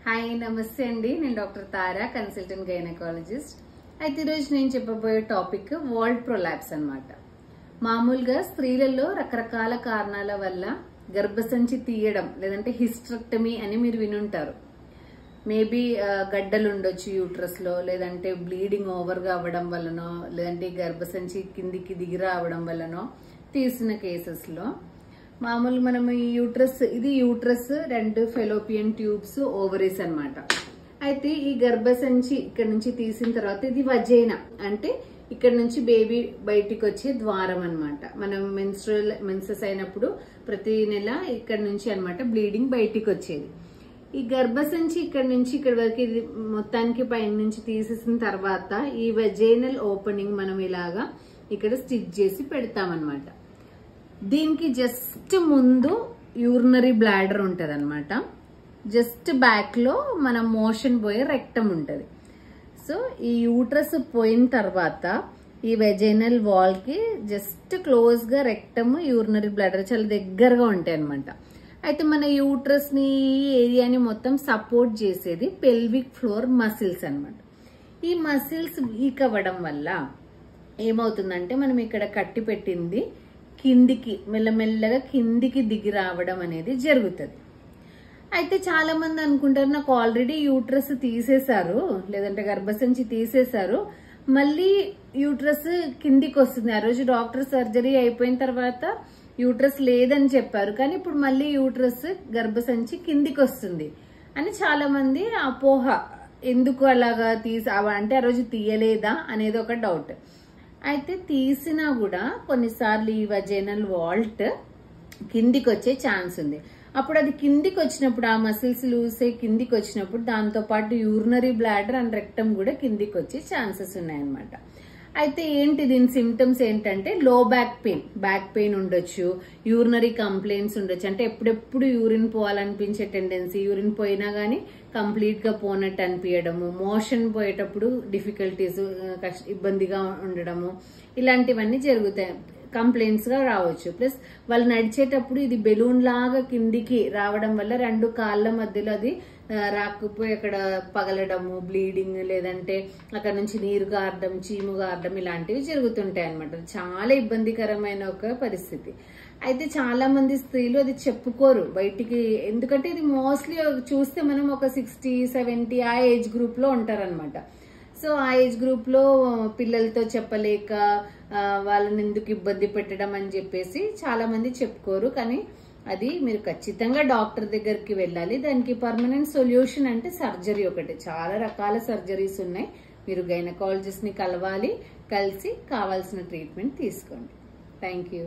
Hi నమస్తే అండి. నేను డాక్టర్ తారా, కన్సల్టెంట్ గైనకాలజిస్ట్. అయితే ఈరోజు నేను చెప్పబోయే టాపిక్ వాల్డ్ ప్రొలాప్స్ అన్నమాట. మామూలుగా స్త్రీలలో రకరకాల కారణాల వల్ల గర్భసంచి తీయడం లేదంటే హిస్టరెక్టమీ అని మీరు వినుంటారు. మేబీ గడ్డలు ఉండొచ్చు యూట్రస్ లో, లేదంటే బ్లీడింగ్ ఓవర్ గా అవ్వడం వల్లనో, లేదంటే గర్భసంచి కిందికి దిగి రావడం వల్లనో తీసిన కేసెస్ లో మామూలు మనం ఈ యూట్రస్ రెండు ఫెలోపియన్ ట్యూబ్స్ ఓవరీస్ అన్నమాట. అయితే ఈ గర్భసంచి ఇక్కడ నుంచి తీసిన తర్వాత ఇది వజైనా, అంటే ఇక్కడ నుంచి బేబీ బయటికి వచ్చే ద్వారం అన్నమాట. మనం మెన్సెస్ అయినప్పుడు ప్రతి నెల ఇక్కడ నుంచి అన్నమాట బ్లీడింగ్ బయటికి వచ్చేది. ఈ గర్భసంచి ఇక్కడ నుంచి ఇక్కడ వరకు ఇది మొత్తానికి పైన నుంచి తీసేసిన తర్వాత ఈ వజైనల్ ఓపెనింగ్ మనం ఇలాగా ఇక్కడ స్టిచ్ చేసి పెడతామన్నమాట. దీనికి జస్ట్ ముందు యూరినరీ బ్లాడర్ ఉంటది అనమాట. జస్ట్ బ్యాక్ లో మనం మోషన్ పోయే రెక్టమ్ ఉంటది. సో ఈ యూట్రస్ పోయిన తర్వాత ఈ వెజైనల్ వాల్ కి జస్ట్ క్లోజ్ గా రెక్టమ్, యూరినరీ బ్లాడర్ చాలా దగ్గరగా ఉంటాయి అనమాట. అయితే మన యూట్రస్ ని ఈ ఏరియాని మొత్తం సపోర్ట్ చేసేది పెల్విక్ ఫ్లోర్ మసిల్స్ అన్నమాట. ఈ మసిల్స్ వీక్ అవ్వడం వల్ల ఏమవుతుందంటే మనం ఇక్కడ కట్టి పెట్టింది కిందికి మెల్లమెల్లగా కిందికి దిగి రావడం అనేది జరుగుతుంది. అయితే చాలా మంది అనుకుంటారు నాకు ఆల్రెడీ యూట్రస్ తీసేశారు, లేదంటే గర్భసంచి తీసేశారు, మళ్ళీ యూట్రస్ కిందికి వస్తుంది. ఆ రోజు డాక్టర్ సర్జరీ అయిపోయిన తర్వాత యూట్రస్ లేదని చెప్పారు, కానీ ఇప్పుడు మళ్ళీ యూట్రస్ గర్భసంచి కిందికి వస్తుంది అని చాలా మంది అపోహ. ఎందుకు అలాగా అంటే ఆ రోజు తీయలేదా అనేది ఒక డౌట్. అయితే తీసినా కూడా కొన్నిసార్లు ఈ వజైనల్ వాల్ట్ కిందికి వచ్చే ఛాన్స్ ఉంది. అప్పుడు అది కిందికి వచ్చినప్పుడు, ఆ మసిల్స్ లూజ్ అయ్యి కిందికి వచ్చినప్పుడు దాంతో పాటు యూరినరీ బ్లాడర్ అండ్ రెక్టమ్ కూడా కిందికి వచ్చే ఛాన్సెస్ ఉన్నాయన్నమాట. అయితే ఏంటి దీని సిమ్టమ్స్ ఏంటంటే లో బ్యాక్ పెయిన్ ఉండొచ్చు, యూరినరీ కంప్లైంట్స్ ఉండొచ్చు, అంటే ఎప్పుడెప్పుడు యూరిన్ పోవాలనిపించే టెండెన్సీ, యూరిన్ పోయినా గానీ కంప్లీట్ గా పోనట్టు అనిపించడము, మోషన్ పోయేటప్పుడు డిఫికల్టీస్, ఇబ్బందిగా ఉండడము, ఇలాంటివన్నీ జరుగుతాయి. కంప్లైంట్స్ గా రావచ్చు. ప్లస్ వాళ్ళు నడిచేటప్పుడు ఇది బెలూన్ లాగా కిందికి రావడం వల్ల రెండు కాళ్ళ మధ్యలో అది రాకపోయి అక్కడ పగలడము, బ్లీడింగ్, లేదంటే అక్కడ నుంచి నీరు గారడం, చీము గారడం ఇలాంటివి జరుగుతుంటాయి అనమాట. చాలా ఇబ్బందికరమైన ఒక పరిస్థితి. అయితే చాలా మంది స్త్రీలు అది చెప్పుకోరు బయటికి, ఎందుకంటే ఇది మోస్ట్లీ చూస్తే మనం ఒక 60-70 ఆ ఏజ్ గ్రూప్ లో ఉంటారనమాట. సో ఆ ఏజ్ గ్రూప్ లో పిల్లలతో చెప్పలేక వాళ్ళని ఎందుకు ఇబ్బంది పెట్టడం అని చెప్పేసి చాలా మంది చెప్పుకోరు. కానీ అది మీరు ఖచ్చితంగా డాక్టర్ దగ్గరికి వెళ్ళాలి. దానికి పర్మనెంట్ సొల్యూషన్ అంటే సర్జరీ ఒకటి. చాలా రకాల సర్జరీస్ ఉన్నాయి. మీరు గైనకాలజిస్ట్ ని కలిసి కావాల్సిన ట్రీట్మెంట్ తీసుకోండి. Thank you.